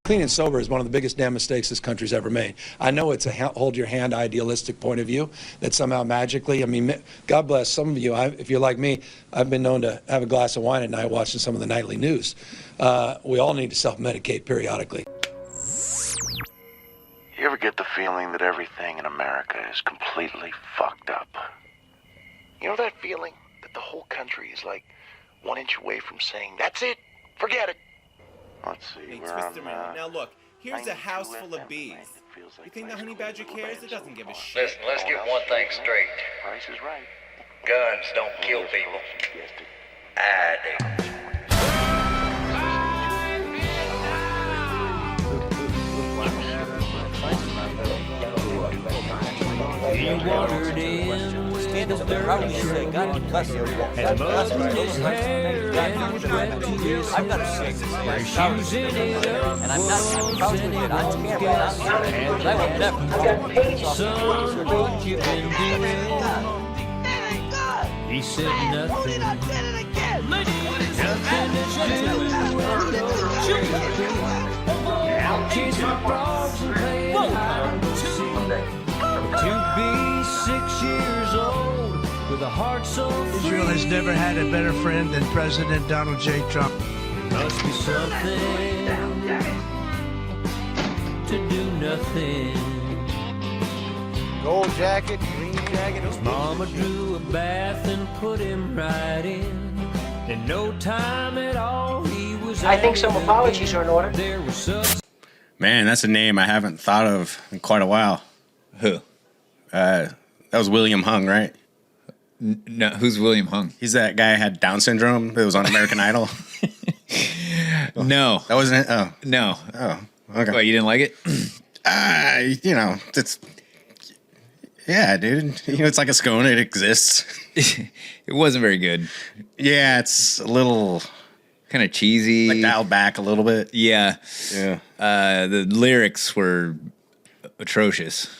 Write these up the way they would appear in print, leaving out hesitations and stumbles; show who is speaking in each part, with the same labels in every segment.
Speaker 1: Clean and sober is one of the biggest damn mistakes this country's ever made. I know it's a hold your hand idealistic point of view that somehow magically, I mean, God bless some of you, if you're like me, I've been known to have a glass of wine at night watching some of the nightly news. We all need to self-medicate periodically.
Speaker 2: You ever get the feeling that everything in America is completely fucked up? You know that feeling that the whole country is like 1 inch away from saying, that's it, forget it. Let's see,
Speaker 3: They twist around. Now look, here's a house full of bees. You think the honey badger cares? It doesn't give a shit.
Speaker 4: Listen, let's get one thing straight.
Speaker 2: Price is right.
Speaker 4: Guns don't kill people. I do.
Speaker 5: He wandered in with a dirty shirt, and muzzled his hair and was wet to his shoes in it up, and I'm not proud of it. I'm scared, I will never. Son, what you been doing? He said nothing. I'll chase my frogs and play hide and seek. To be 6 years old with a heart so free.
Speaker 6: Israel has never had a better friend than President Donald J. Trump.
Speaker 5: Must be something to do nothing.
Speaker 7: Gold jacket, green jacket.
Speaker 5: His mama drew a bath and put him right in. In no time at all, he was.
Speaker 8: I think some apologies are in order.
Speaker 5: There was some.
Speaker 9: Man, that's a name I haven't thought of in quite a while.
Speaker 10: Who?
Speaker 9: That was William Hung, right?
Speaker 10: No, who's William Hung?
Speaker 9: He's that guy who had Down syndrome that was on American Idol.
Speaker 10: No.
Speaker 9: That wasn't it? Oh.
Speaker 10: No.
Speaker 9: Oh, okay.
Speaker 10: What, you didn't like it?
Speaker 9: You know, it's... Yeah, dude. You know, it's like a scone. It exists.
Speaker 10: It wasn't very good.
Speaker 9: Yeah, it's a little...
Speaker 10: Kind of cheesy.
Speaker 9: Like dialed back a little bit.
Speaker 10: Yeah.
Speaker 9: Yeah.
Speaker 10: The lyrics were atrocious.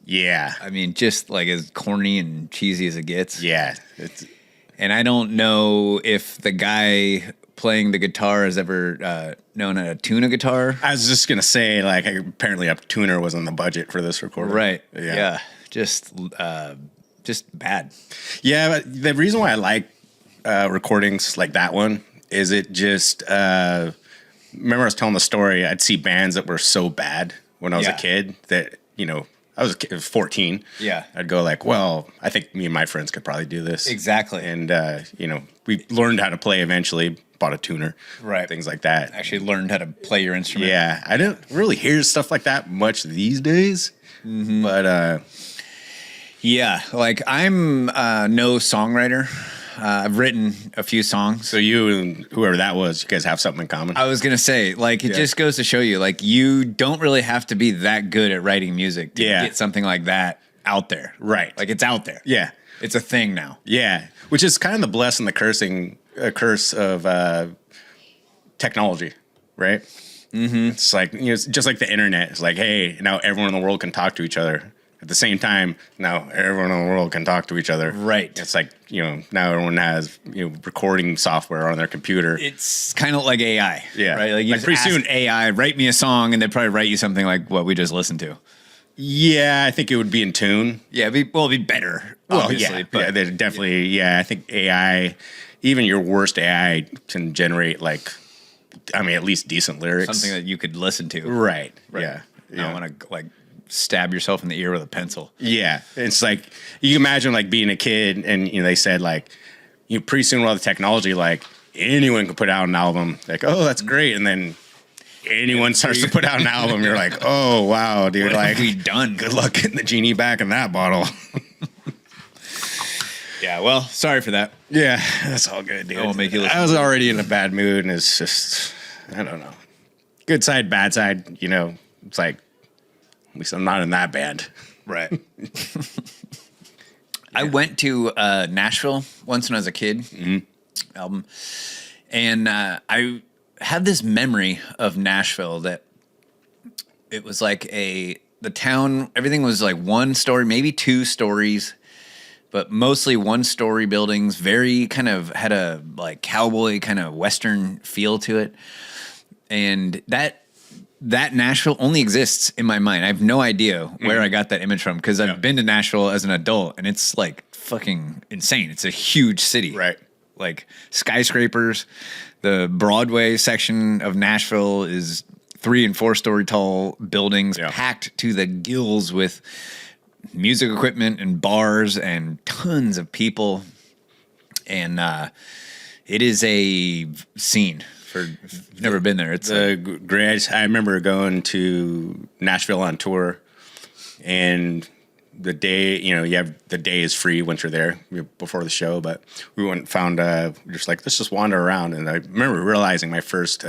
Speaker 9: Yeah.
Speaker 10: I mean, just like as corny and cheesy as it gets.
Speaker 9: Yeah.
Speaker 10: And I don't know if the guy playing the guitar has ever known how to tune a guitar.
Speaker 9: I was just going to say, like, apparently a tuner was on the budget for this recording.
Speaker 10: Right.
Speaker 9: Yeah.
Speaker 10: Just bad.
Speaker 9: Yeah, but the reason why I like recordings like that one is it just... remember I was telling the story, I'd see bands that were so bad when I was a kid that, you know... I was 14.
Speaker 10: Yeah.
Speaker 9: I'd go like, well, I think me and my friends could probably do this.
Speaker 10: Exactly.
Speaker 9: And, you know, we learned how to play eventually, bought a tuner.
Speaker 10: Right.
Speaker 9: Things like that.
Speaker 10: Actually learned how to play your instrument.
Speaker 9: Yeah. I don't really hear stuff like that much these days.
Speaker 10: Mm-hmm.
Speaker 9: But,
Speaker 10: yeah, like I'm no songwriter. I've written a few songs.
Speaker 9: So you and whoever that was, you guys have something in common?
Speaker 10: I was going to say, like, it just goes to show you, like, you don't really have to be that good at writing music to get something like that out there.
Speaker 9: Right.
Speaker 10: Like, it's out there.
Speaker 9: Yeah.
Speaker 10: It's a thing now.
Speaker 9: Yeah. Which is kind of the blessing, the curse of technology, right?
Speaker 10: Mm-hmm.
Speaker 9: It's like, you know, it's just like the internet. It's like, hey, now everyone in the world can talk to each other. At the same time, now everyone in the world can talk to each other.
Speaker 10: Right.
Speaker 9: It's like, you know, now everyone has, you know, recording software on their computer.
Speaker 10: It's kind of like AI.
Speaker 9: Yeah.
Speaker 10: Right? Like, you
Speaker 9: Like
Speaker 10: just
Speaker 9: pretty
Speaker 10: ask
Speaker 9: soon-
Speaker 10: AI, write me a song, and they'd probably write you something like what we just listened to.
Speaker 9: Yeah, I think it would be in tune.
Speaker 10: Yeah, it'd be better, obviously.
Speaker 9: Yeah,
Speaker 10: But
Speaker 9: yeah, they definitely, I think AI, even your worst AI can generate, like, I mean, at least decent lyrics.
Speaker 10: something that you could listen to.
Speaker 9: Right.
Speaker 10: Right.
Speaker 9: Yeah.
Speaker 10: You don't want to, like, stab yourself in the ear with a pencil.
Speaker 9: Yeah. It's like, you can imagine, like, being a kid and, you know, they said, like, you know, pretty soon with all the technology, like, anyone can put out an album. Like, oh, that's great. And then anyone starts to put out an album. You're like, oh, wow, dude.
Speaker 10: What
Speaker 9: like,
Speaker 10: have we done?
Speaker 9: Good luck getting the genie back in that bottle.
Speaker 10: Yeah, well, sorry for that.
Speaker 9: Yeah, that's all good, dude.
Speaker 10: I won't make you listen
Speaker 9: I was
Speaker 10: to it.
Speaker 9: already in a bad mood, and it's just, I don't know. Good side, bad side, you know. It's like, at least I'm not in that band.
Speaker 10: Right. I went to Nashville once when I was a kid, album, and I had this memory of Nashville that it was like the town, everything was like one story, maybe 2 stories, but mostly one-story buildings, very kind of had a like cowboy kind of Western feel to it. And that that Nashville only exists in my mind. I have no idea where I got that image from because I've been to Nashville as an adult and it's like fucking insane. It's a huge city.
Speaker 9: Right.
Speaker 10: Like skyscrapers. The Broadway section of Nashville is 3- and 4-story tall buildings packed to the gills with music equipment and bars and tons of people. And it is a scene. If you've never been there. It's
Speaker 9: great. I remember going to Nashville on tour, and the day, the day is free once you're there before the show. But we went and found, just like, let's just wander around. And I remember realizing my first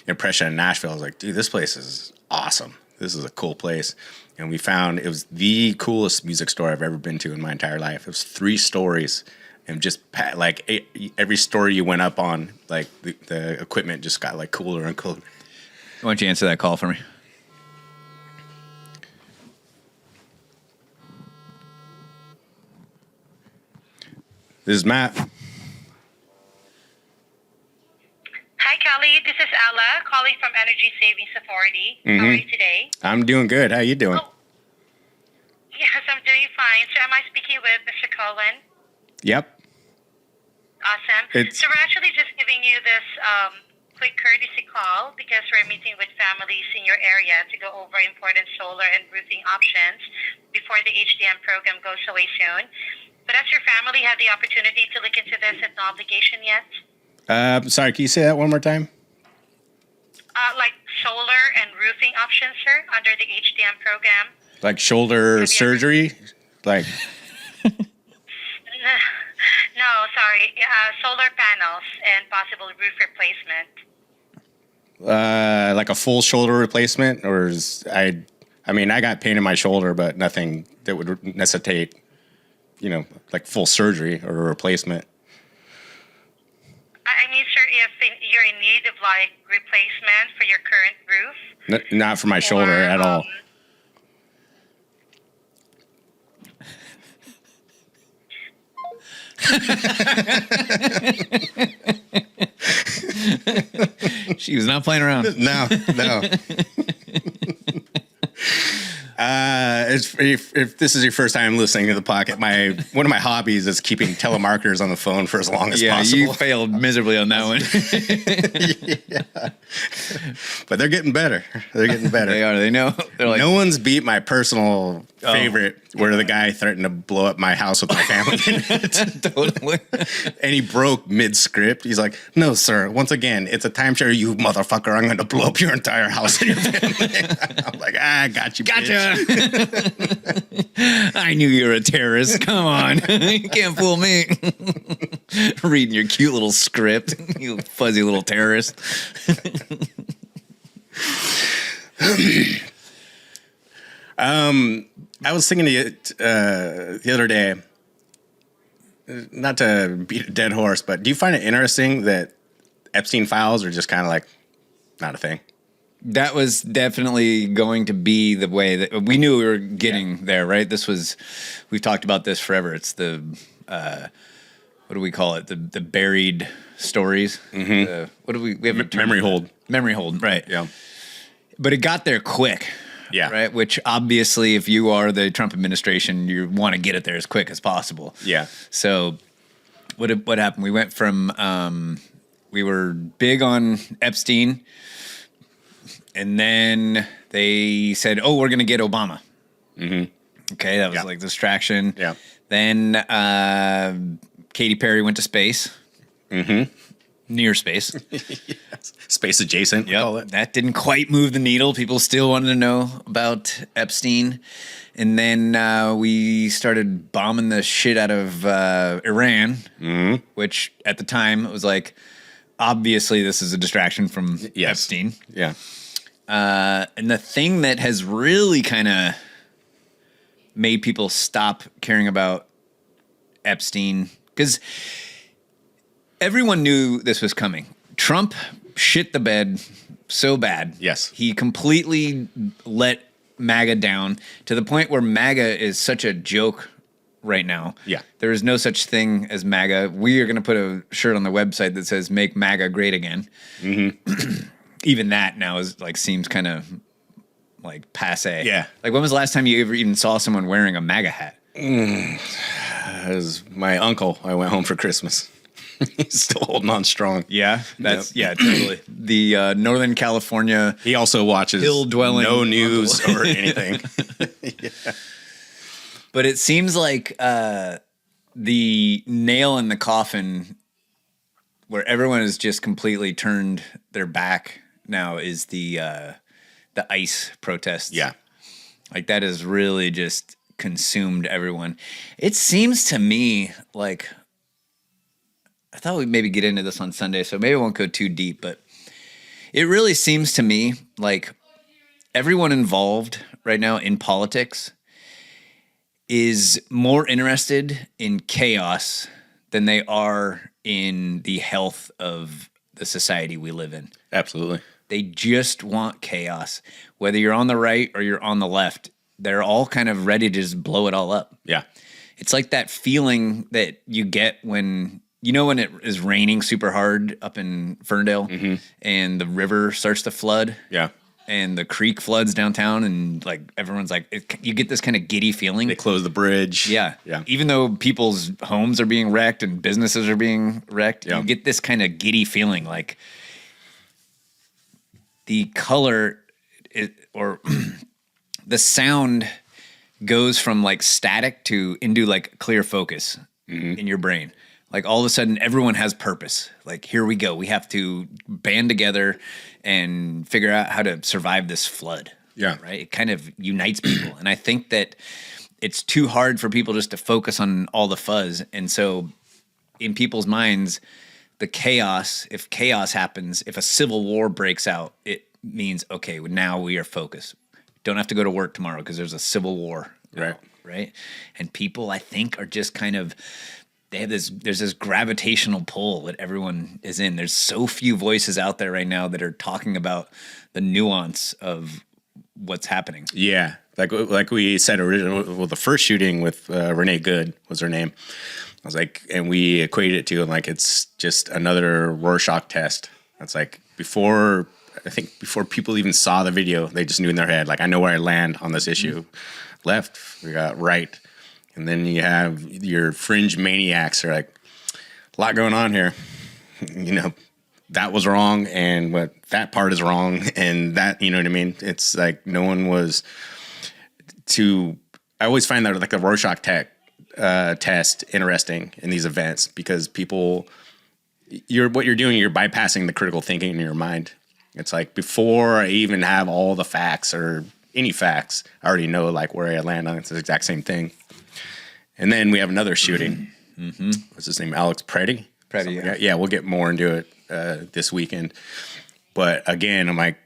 Speaker 9: impression of Nashville. I was like, dude, this place is awesome. This is a cool place. And we found it was the coolest music store I've ever been to in my entire life. It was 3 stories. And just like every story you went up on, like the equipment just got like cooler and cooler.
Speaker 10: Why don't you answer that call for me?
Speaker 9: This is Matt.
Speaker 11: Hi, Kelly. This is Ella calling from Energy Savings Authority. How are you today?
Speaker 9: I'm doing good. How you doing?
Speaker 11: Oh, yes, I'm doing fine. So am I speaking with Mr. Cohen?
Speaker 9: Yep.
Speaker 11: Awesome. So we're actually just giving you this quick courtesy call because we're meeting with families in your area to go over important solar and roofing options before the HDM program goes away soon. But has your family had the opportunity to look into this at no obligation yet?
Speaker 9: Sorry, can you say that one more time?
Speaker 11: Like solar and roofing options, sir, under the HDM program.
Speaker 9: Like shoulder surgery? Like...
Speaker 11: No, sorry. Solar panels and possible roof replacement.
Speaker 9: Like a full shoulder replacement, or I got pain in my shoulder, but nothing that would necessitate, like full surgery or a replacement.
Speaker 11: I mean, sir, if you're in need of like replacement for your current roof.
Speaker 9: Not for my shoulder at all.
Speaker 10: She was not playing around.
Speaker 9: No. If this is your first time listening to the pocket, one of my hobbies is keeping telemarketers on the phone for as long as possible.
Speaker 10: Yeah, you failed miserably on that one.
Speaker 9: Yeah. But they're getting better. They
Speaker 10: are. They know. They're like,
Speaker 9: no one's beat my personal favorite, where the guy threatened to blow up my house with my family in it.
Speaker 10: Totally.
Speaker 9: And he broke mid-script. He's like, no, sir. Once again, it's a timeshare, you motherfucker. I'm going to blow up your entire house and your family. I'm like, I got you,
Speaker 10: gotcha. I knew you were a terrorist. Come on. You can't fool me. Reading your cute little script, you fuzzy little terrorist.
Speaker 9: I was thinking to you the other day, not to beat a dead horse, but do you find it interesting that Epstein files are just kind of like not a thing?
Speaker 10: That was definitely going to be the way that we knew we were getting there, right? We've talked about this forever. It's the, what do we call it? The buried stories.
Speaker 9: Mm-hmm.
Speaker 10: We have a term.
Speaker 9: Memory hold.
Speaker 10: Memory hold, right.
Speaker 9: Yeah.
Speaker 10: But it got there quick.
Speaker 9: Yeah.
Speaker 10: Right. Which obviously, if you are the Trump administration, you want to get it there as quick as possible.
Speaker 9: Yeah.
Speaker 10: So what happened? We went from, we were big on Epstein, and then they said, oh, we're going to get Obama. Mm-hmm. Okay. That was like the distraction.
Speaker 9: Yeah.
Speaker 10: Then Katy Perry went to space.
Speaker 9: Mm-hmm.
Speaker 10: Near space.
Speaker 9: Yes. Space adjacent, we call it.
Speaker 10: That didn't quite move the needle. People still wanted to know about Epstein. And then we started bombing the shit out of Iran, which at the time it was like, obviously this is a distraction from Epstein.
Speaker 9: Yeah.
Speaker 10: And the thing that has really kind of made people stop caring about Epstein, because everyone knew this was coming. Trump shit the bed so bad.
Speaker 9: Yes.
Speaker 10: He completely let MAGA down to the point where MAGA is such a joke right now.
Speaker 9: Yeah.
Speaker 10: There is no such thing as MAGA. We are going to put a shirt on the website that says "Make MAGA Great Again." Mm-hmm. even that now is like seems kind of like passe.
Speaker 9: Yeah.
Speaker 10: Like when was the last time you ever even saw someone wearing a MAGA hat?
Speaker 9: It was my uncle. I went home for Christmas. He's still holding on strong.
Speaker 10: Yeah, that's totally. The Northern California.
Speaker 9: He also watches
Speaker 10: hill-dwelling
Speaker 9: no news or anything.
Speaker 10: Yeah. But it seems like the nail in the coffin, where everyone has just completely turned their back now, is the ICE protests.
Speaker 9: Yeah,
Speaker 10: like that has really just consumed everyone. It seems to me like. I thought we'd maybe get into this on Sunday, so maybe I won't go too deep, but it really seems to me like everyone involved right now in politics is more interested in chaos than they are in the health of the society we live in.
Speaker 9: Absolutely.
Speaker 10: They just want chaos. Whether you're on the right or you're on the left, they're all kind of ready to just blow it all up.
Speaker 9: Yeah.
Speaker 10: It's like that feeling that you get when... You know when it is raining super hard up in Ferndale and the river starts to flood?
Speaker 9: Yeah.
Speaker 10: And the creek floods downtown and like everyone's like, you get this kind of giddy feeling.
Speaker 9: They close the bridge.
Speaker 10: Yeah.
Speaker 9: Yeah.
Speaker 10: Even though people's homes are being wrecked and businesses are being wrecked, you get this kind of giddy feeling like the color or the sound goes from like static to into like clear focus in your brain. Like all of a sudden, everyone has purpose. Like, here we go. We have to band together and figure out how to survive this flood.
Speaker 9: Yeah.
Speaker 10: Right? It kind of unites people. And I think that it's too hard for people just to focus on all the fuzz. And so in people's minds, the chaos, if chaos happens, if a civil war breaks out, it means, okay, now we are focused. Don't have to go to work tomorrow because there's a civil war.
Speaker 9: Right.
Speaker 10: Right? And people, I think, are just kind of... there's this gravitational pull that everyone is in. There's so few voices out there right now that are talking about the nuance of what's happening.
Speaker 9: Yeah. Like we said originally, well, the first shooting with Renee Good was her name. I was like, and we equated it to like, it's just another Rorschach test. It's like before people even saw the video, they just knew in their head, like, I know where I land on this issue. Left, we got right. And then you have your fringe maniacs are like, a lot going on here. You know, that was wrong, and that part is wrong, and that, you know what I mean? It's like no one was I always find that like the Rorschach test interesting in these events because what you're doing, you're bypassing the critical thinking in your mind. It's like before I even have all the facts or any facts, I already know like where I land on. It's the exact same thing. And then we have another shooting. What's his name? Alex Preddy?
Speaker 10: Preddy,
Speaker 9: yeah. We'll get more into it this weekend. But again, I'm like,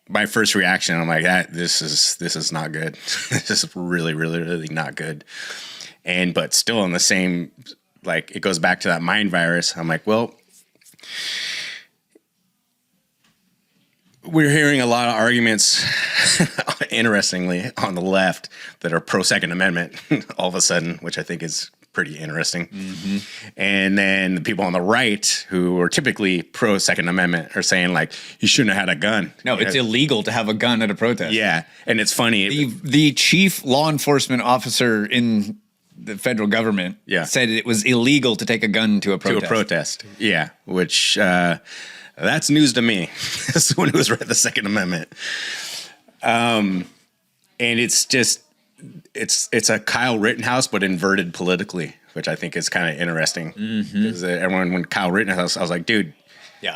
Speaker 9: my first reaction, I'm like, this is not good. This is really, really, really not good. But still in the same, like, it goes back to that mind virus. I'm like, well, we're hearing a lot of arguments, interestingly, on the left that are pro-Second Amendment all of a sudden, which I think is pretty interesting. And then the people on the right who are typically pro-Second Amendment are saying, like, you shouldn't have had a gun.
Speaker 10: No, it's illegal to have a gun at a protest.
Speaker 9: Yeah, and it's funny.
Speaker 10: The chief law enforcement officer in the federal government said it was illegal to take a gun to a protest.
Speaker 9: Yeah, which... that's news to me. As someone who's read the Second Amendment. And it's just, it's a Kyle Rittenhouse, but inverted politically, which I think is kind of interesting. Because when Kyle Rittenhouse, I was like, dude,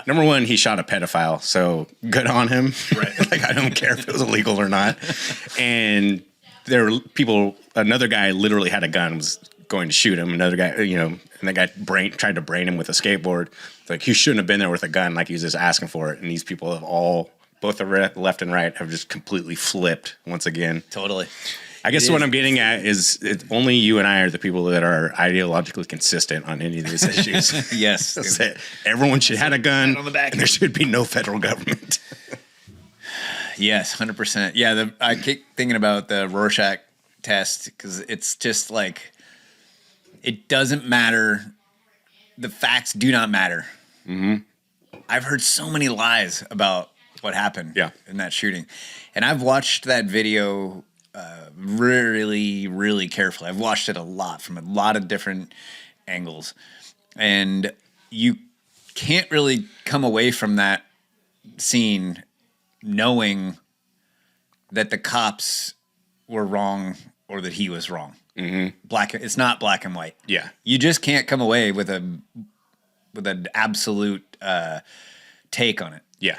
Speaker 9: number one, he shot a pedophile, so good on him. Right. Like, I don't care if it was illegal or not. And there were people, another guy literally had a gun, was going to shoot him. Another guy, and the guy tried to brain him with a skateboard. Like, he shouldn't have been there with a gun. Like, he was just asking for it. And these people have both the left and right, have just completely flipped once again.
Speaker 10: Totally.
Speaker 9: I guess what I'm getting at is only you and I are the people that are ideologically consistent on any of these issues.
Speaker 10: Yes.
Speaker 9: That's it. Everyone should have a gun, and there should be no federal government.
Speaker 10: Yes, 100%. Yeah, I keep thinking about the Rorschach test because it's just like, it doesn't matter. The facts do not matter. I've heard so many lies about what happened in that shooting. And I've watched that video really, really carefully. I've watched it a lot from a lot of different angles. And you can't really come away from that scene knowing that the cops were wrong or that he was wrong. It's not black and white.
Speaker 9: Yeah.
Speaker 10: You just can't come away with an absolute take on it.
Speaker 9: Yeah.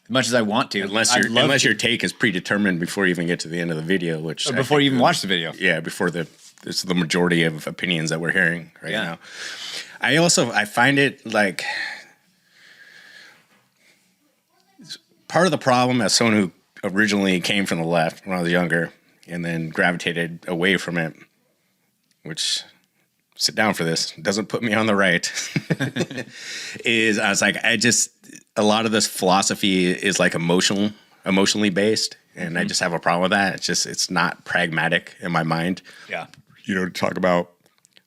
Speaker 10: As much as I want to.
Speaker 9: Unless your take is predetermined before you even get to the end of the video, which...
Speaker 10: Or before you even watch the video.
Speaker 9: Yeah, before it's the majority of opinions that we're hearing right now. I find it like... Part of the problem as someone who originally came from the left when I was younger and then gravitated away from it, which... sit down for this, doesn't put me on the right, is I was like, a lot of this philosophy is like emotionally based. And I just have a problem with that. It's not pragmatic in my mind.
Speaker 10: Yeah.
Speaker 9: To talk about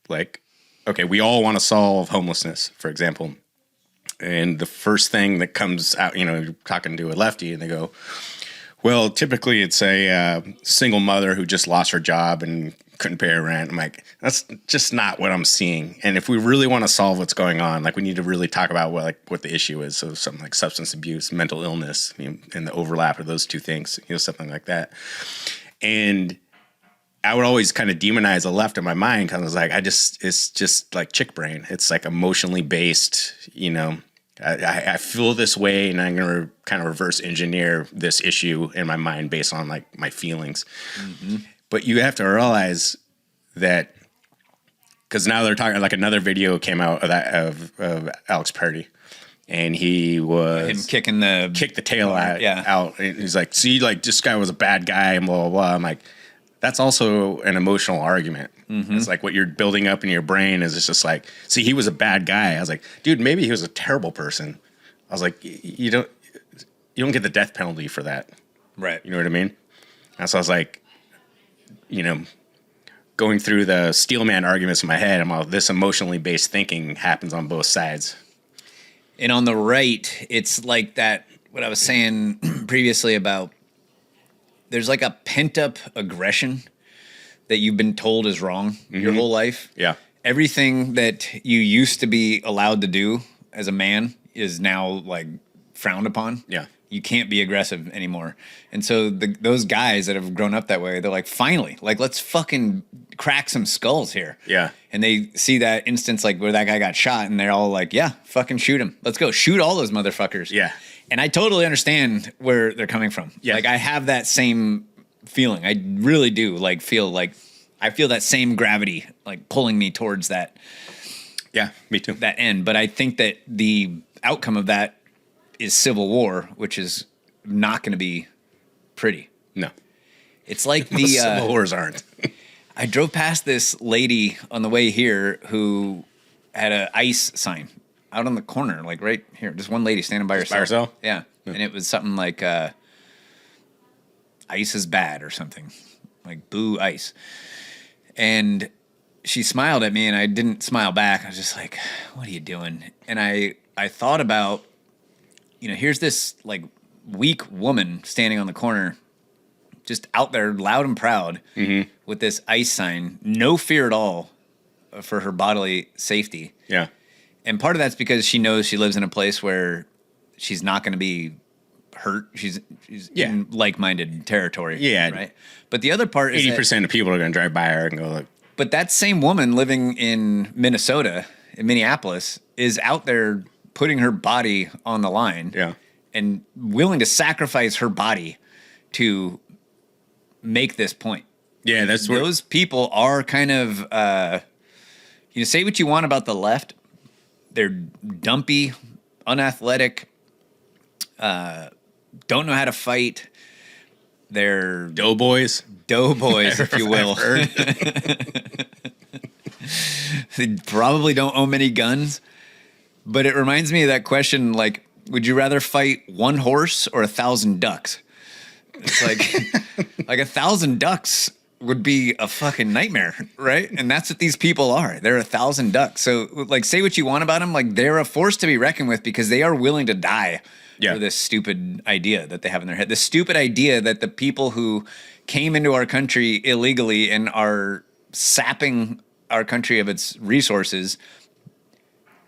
Speaker 9: like, okay, we all want to solve homelessness, for example. And the first thing that comes out, you're talking to a lefty and they go, well, typically it's a single mother who just lost her job and couldn't pay her rent. I'm like, that's just not what I'm seeing. And if we really want to solve what's going on, like we need to really talk about what the issue is. So something like substance abuse, mental illness, and the overlap of those two things, something like that. And I would always kind of demonize the left in my mind because I was like, it's just like chick brain. It's like emotionally based, I feel this way and I'm going to kind of reverse engineer this issue in my mind based on like my feelings. But you have to realize that because now they're talking like another video came out of Alex Purdy and he was
Speaker 10: him kicked the
Speaker 9: tail out. And he's like, see, like this guy was a bad guy and blah, blah, blah. I'm like, that's also an emotional argument. It's like what you're building up in your brain is it's just like, see, he was a bad guy. I was like, dude, maybe he was a terrible person. I was like, you don't get the death penalty for that.
Speaker 10: Right.
Speaker 9: You know what I mean? And so I was like, going through the steelman arguments in my head, I'm like, this emotionally based thinking happens on both sides.
Speaker 10: And on the right, it's like that, what I was saying previously about there's like a pent up aggression that you've been told is wrong your whole life.
Speaker 9: Yeah.
Speaker 10: Everything that you used to be allowed to do as a man is now like frowned upon.
Speaker 9: Yeah.
Speaker 10: You can't be aggressive anymore. And so those guys that have grown up that way, they're like, finally, like, let's fucking crack some skulls here.
Speaker 9: Yeah.
Speaker 10: And they see that instance like where that guy got shot and they're all like, yeah, fucking shoot him. Let's go. Shoot all those motherfuckers.
Speaker 9: Yeah.
Speaker 10: And I totally understand where they're coming from.
Speaker 9: Yeah.
Speaker 10: Like I have that same feeling. I really do I feel that same gravity like pulling me towards that.
Speaker 9: Yeah, me too.
Speaker 10: That end. But I think that the outcome of that is civil war, which is not going to be pretty.
Speaker 9: No.
Speaker 10: It's like
Speaker 9: civil wars aren't.
Speaker 10: I drove past this lady on the way here who had an ICE sign out on the corner, like right here. Just one lady standing by herself.
Speaker 9: By herself?
Speaker 10: Yeah. And it was something like ICE is bad or something. Like boo ICE. And she smiled at me and I didn't smile back. I was just like, what are you doing? And I thought about, here's this like weak woman standing on the corner, just out there loud and proud with this ICE sign, no fear at all for her bodily safety.
Speaker 9: Yeah.
Speaker 10: And part of that's because she knows she lives in a place where she's not going to be hurt. She's in like-minded territory.
Speaker 9: Yeah.
Speaker 10: Right. But the other part is
Speaker 9: 80% of people are going to drive by her and go like.
Speaker 10: But that same woman living in Minnesota, in Minneapolis, is out there putting her body on the line.
Speaker 9: Yeah.
Speaker 10: And willing to sacrifice her body to make this point.
Speaker 9: Yeah, that's
Speaker 10: those people are kind of. Say what you want about the left. They're dumpy, unathletic, don't know how to fight. They're
Speaker 9: doughboys,
Speaker 10: if you will. They probably don't own many guns, but it reminds me of that question, like, would you rather fight one horse or 1,000 ducks? It's like, like 1,000 ducks would be a fucking nightmare, right? And that's what these people are. They're 1,000 ducks. So, like, say what you want about them, like, they're a force to be reckoned with because they are willing to die for this stupid idea that they have in their head. The stupid idea that the people who came into our country illegally and are sapping our country of its resources,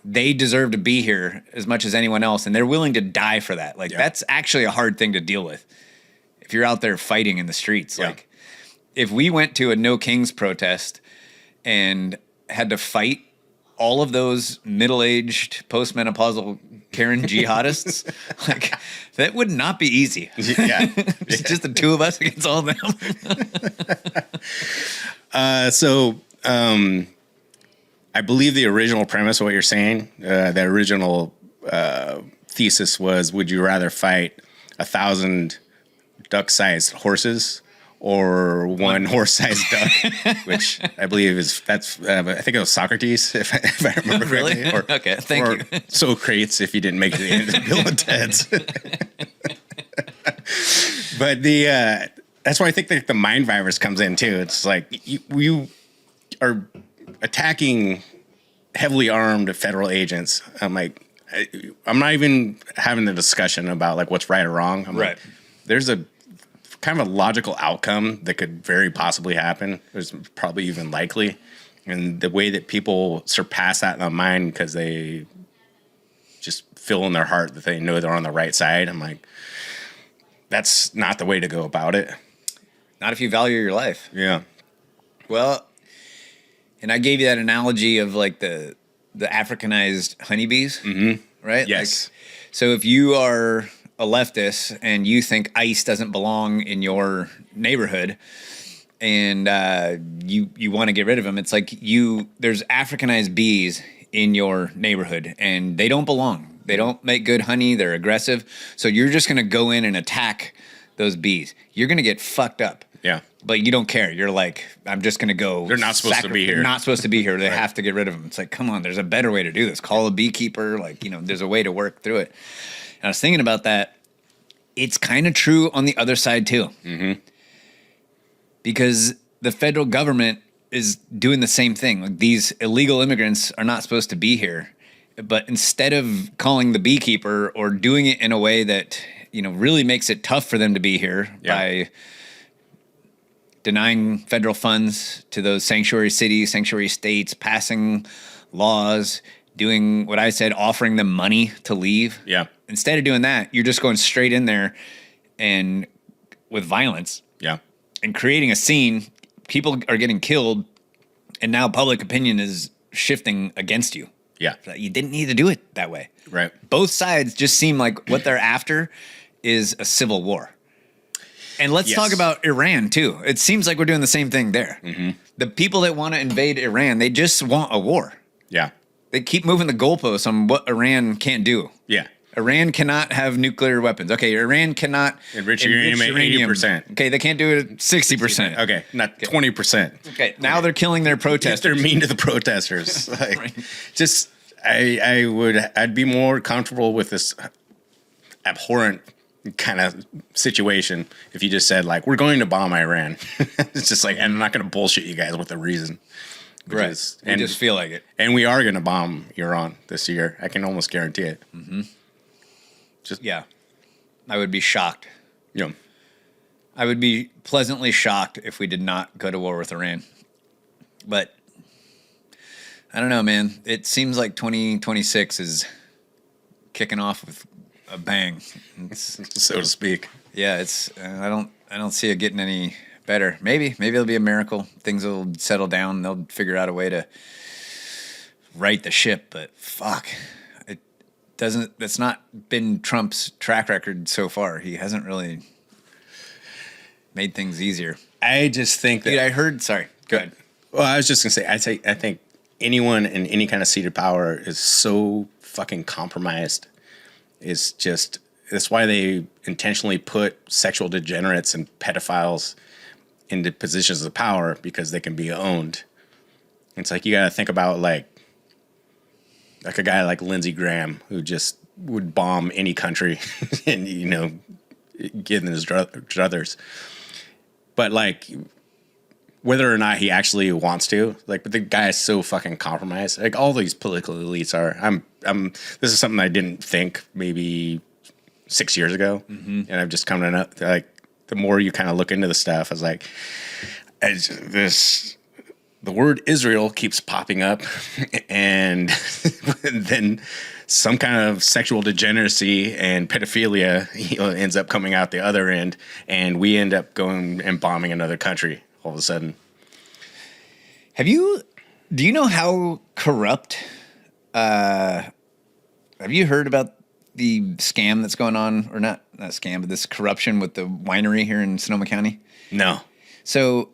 Speaker 10: they deserve to be here as much as anyone else, and they're willing to die for that. Like, that's actually a hard thing to deal with if you're out there fighting in the streets. Like, if we went to a No Kings protest and had to fight all of those middle-aged, postmenopausal Karen jihadists, like, that would not be easy. It's just the two of us against all of them.
Speaker 9: I believe the original premise of what you're saying, the original thesis was, would you rather fight 1,000 duck-sized horses or one horse-sized duck, which I believe I think it was Socrates, if I remember correctly.
Speaker 10: Really? Okay, thank you.
Speaker 9: Socrates, if you didn't make it to the end of Bill and Ted's. But that's why I think the mind virus comes in too. It's like you are attacking heavily armed federal agents. I'm like, I'm not even having the discussion about like what's right or wrong. I'm like, there's a kind of a logical outcome that could very possibly happen. There's probably even likely. And the way that people surpass that in their mind because they just feel in their heart that they know they're on the right side. I'm like, that's not the way to go about it.
Speaker 10: Not if you value your life.
Speaker 9: Yeah.
Speaker 10: Well, and I gave you that analogy of like the Africanized honeybees, right?
Speaker 9: Yes.
Speaker 10: Like, so if you are a leftist and you think ICE doesn't belong in your neighborhood and you want to get rid of them, it's like there's Africanized bees in your neighborhood and they don't belong. They don't make good honey. They're aggressive. So you're just going to go in and attack those bees. You're going to get fucked up.
Speaker 9: Yeah.
Speaker 10: But you don't care. You're like, I'm just going to go.
Speaker 9: They're not supposed to be here.
Speaker 10: Not supposed to be here. They have to get rid of them. It's like, come on, there's a better way to do this. Call a beekeeper. Like, there's a way to work through it. And I was thinking about that. It's kind of true on the other side too. Because the federal government is doing the same thing. Like, these illegal immigrants are not supposed to be here. But instead of calling the beekeeper or doing it in a way that, really makes it tough for them to be here by denying federal funds to those sanctuary cities, sanctuary states, passing laws, doing what I said, offering them money to leave.
Speaker 9: Yeah.
Speaker 10: Instead of doing that, you're just going straight in there and with violence.
Speaker 9: Yeah.
Speaker 10: And creating a scene. People are getting killed, and now public opinion is shifting against you.
Speaker 9: Yeah.
Speaker 10: You didn't need to do it that way.
Speaker 9: Right.
Speaker 10: Both sides just seem like what they're after is a civil war. And let's talk about Iran, too. It seems like we're doing the same thing there. The people that want to invade Iran, they just want a war.
Speaker 9: Yeah.
Speaker 10: They keep moving the goalposts on what Iran can't do.
Speaker 9: Yeah.
Speaker 10: Iran cannot have nuclear weapons. Okay, Iran cannot
Speaker 9: enrich uranium at 80%.
Speaker 10: Okay, they can't do it at 60%.
Speaker 9: Okay, not 20%.
Speaker 10: Okay, now they're killing their protesters.
Speaker 9: They're mean to the protesters. Like, I'd be more comfortable with this abhorrent kind of situation if you just said, like, we're going to bomb Iran. It's just like, and I'm not going to bullshit you guys with the reason.
Speaker 10: Right. And just feel like it.
Speaker 9: And we are going to bomb Iran this year. I can almost guarantee it.
Speaker 10: Yeah. I would be shocked.
Speaker 9: Yeah.
Speaker 10: I would be pleasantly shocked if we did not go to war with Iran. But I don't know, man. It seems like 2026 is kicking off with a bang,
Speaker 9: so to speak.
Speaker 10: Yeah, it's. I don't see it getting any better. Maybe it'll be a miracle. Things will settle down. They'll figure out a way to right the ship. But fuck, it doesn't. That's not been Trump's track record so far. He hasn't really made things easier.
Speaker 9: I just think that.
Speaker 10: Dude, I heard. Sorry, go ahead.
Speaker 9: Well, I was just gonna say. I think anyone in any kind of seat of power is so fucking compromised. It's just. That's why they intentionally put sexual degenerates and pedophiles into positions of power, because they can be owned. It's like, you got to think about like a guy like Lindsey Graham, who just would bomb any country and, give them his druthers. But like, whether or not he actually wants to, like, but the guy is so fucking compromised. Like all these political elites are. This is something I didn't think maybe 6 years ago, and I've just come to know. Like, the more you kind of look into the stuff, I was like, the word Israel keeps popping up, and then some kind of sexual degeneracy and pedophilia ends up coming out the other end, and we end up going and bombing another country all of a sudden.
Speaker 10: Do you know how corrupt, have you heard about the scam that's going on, or not scam, but this corruption with the winery here in Sonoma County?
Speaker 9: No.
Speaker 10: So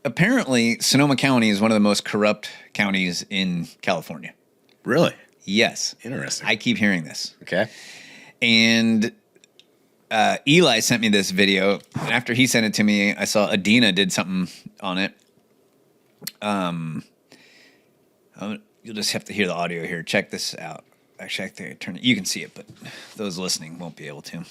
Speaker 10: apparently Sonoma County is one of the most corrupt counties in California.
Speaker 9: Really?
Speaker 10: Yes.
Speaker 9: Interesting.
Speaker 10: I keep hearing this.
Speaker 9: Okay.
Speaker 10: And Eli sent me this video, and after he sent it to me, I saw Adina did something on it. You'll just have to hear the audio here. Check this out. Actually, I think I turn it. You can see it, but those listening won't be able to.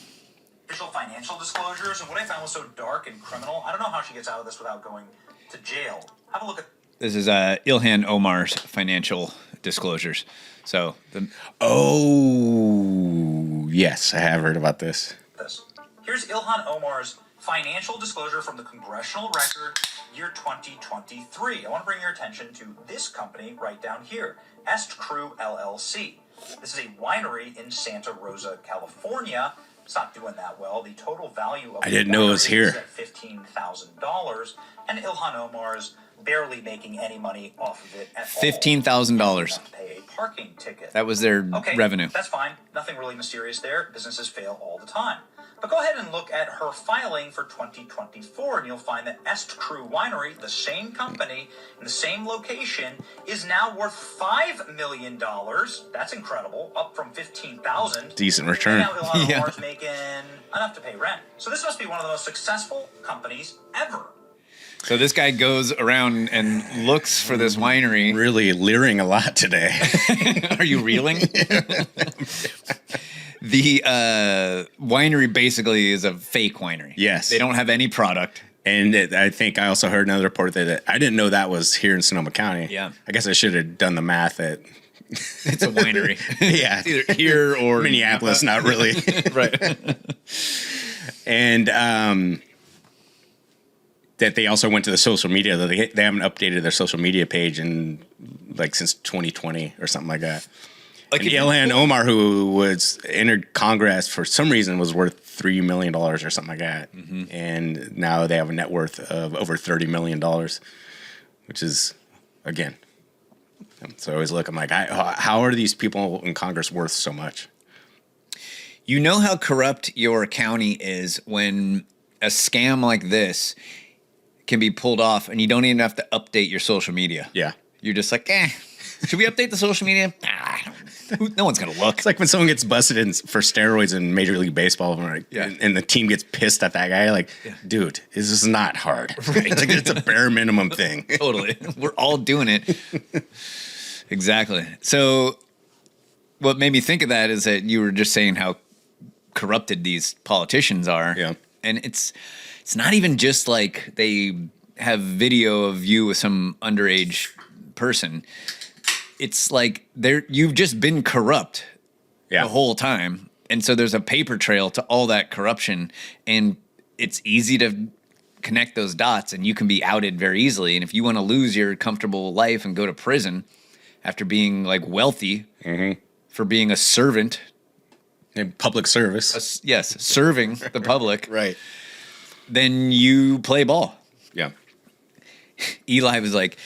Speaker 12: Official financial disclosures, and what I found was so dark and criminal. I don't know how she gets out of this without going to jail. Have a look at
Speaker 10: This is Ilhan Omar's financial disclosures. So,
Speaker 9: yes, I have heard about this.
Speaker 12: Here's Ilhan Omar's financial disclosure from the Congressional Record, year 2023. I want to bring your attention to this company right down here, Est Crew LLC. This is a winery in Santa Rosa, California. It's not doing that well. The total value of
Speaker 9: I didn't know it was here.
Speaker 12: Is at $15,000, and Ilhan Omar's barely making any money off of it at
Speaker 10: $15,000.
Speaker 12: To pay a parking ticket.
Speaker 10: That was their revenue.
Speaker 12: That's fine. Nothing really mysterious there. Businesses fail all the time. But go ahead and look at her filing for 2024, and you'll find that Est Crew Winery, the same company in the same location, is now worth $5 million. That's incredible, up from $15,000.
Speaker 9: Decent return.
Speaker 12: And now Ilhan Omar's making enough to pay rent. So this must be one of the most successful companies ever.
Speaker 10: So this guy goes around and looks for this winery.
Speaker 9: Really leering a lot today.
Speaker 10: Are you reeling? The winery basically is a fake winery.
Speaker 9: Yes.
Speaker 10: They don't have any product.
Speaker 9: And I think I also heard another report that I didn't know that was here in Sonoma County.
Speaker 10: Yeah.
Speaker 9: I guess I should have done the math that
Speaker 10: it's a winery.
Speaker 9: Yeah.
Speaker 10: Either here or
Speaker 9: Minneapolis, not really.
Speaker 10: Right.
Speaker 9: And that they also went to the social media. They haven't updated their social media page in since 2020 or something like that. Like Ilhan Omar, who was entered Congress for some reason, was worth $3 million or something like that. Mm-hmm. And now they have a net worth of over $30 million, which is, again, so I always look, I'm like, how are these people in Congress worth so much?
Speaker 10: You know how corrupt your county is when a scam like this can be pulled off and you don't even have to update your social media.
Speaker 9: Yeah.
Speaker 10: You're just like, should we update the social media? No one's going to look.
Speaker 9: It's like when someone gets busted for steroids in Major League Baseball and the team gets pissed at that guy. Like, dude, this is not hard. Right. Like, it's a bare minimum thing.
Speaker 10: Totally. We're all doing it. Exactly. So what made me think of that is that you were just saying how corrupted these politicians are.
Speaker 9: Yeah.
Speaker 10: And it's not even just like they have video of you with some underage person. It's like you've just been corrupt the whole time. And so there's a paper trail to all that corruption, and it's easy to connect those dots, and you can be outed very easily. And if you want to lose your comfortable life and go to prison after being wealthy for being a servant
Speaker 9: in public service,
Speaker 10: serving the public,
Speaker 9: right? Then
Speaker 10: you play ball.
Speaker 9: Yeah.
Speaker 10: Eli was like,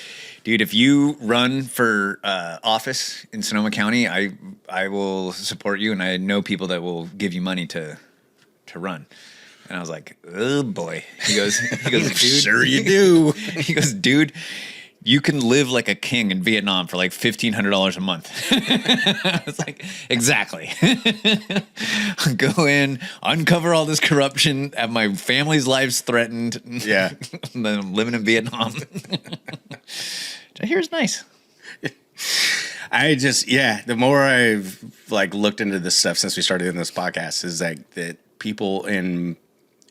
Speaker 10: dude, if you run for office in Sonoma County, I will support you, and I know people that will give you money to run. And I was like, oh boy. He goes, dude,
Speaker 9: sure you do.
Speaker 10: He goes, dude, you can live like a king in Vietnam for like $1,500 a month. I was like, exactly. Go in, uncover all this corruption, have my family's lives threatened.
Speaker 9: Yeah.
Speaker 10: And then I'm living in Vietnam. Which I hear is nice.
Speaker 9: I just, the more I've looked into this stuff since we started doing this podcast is that people in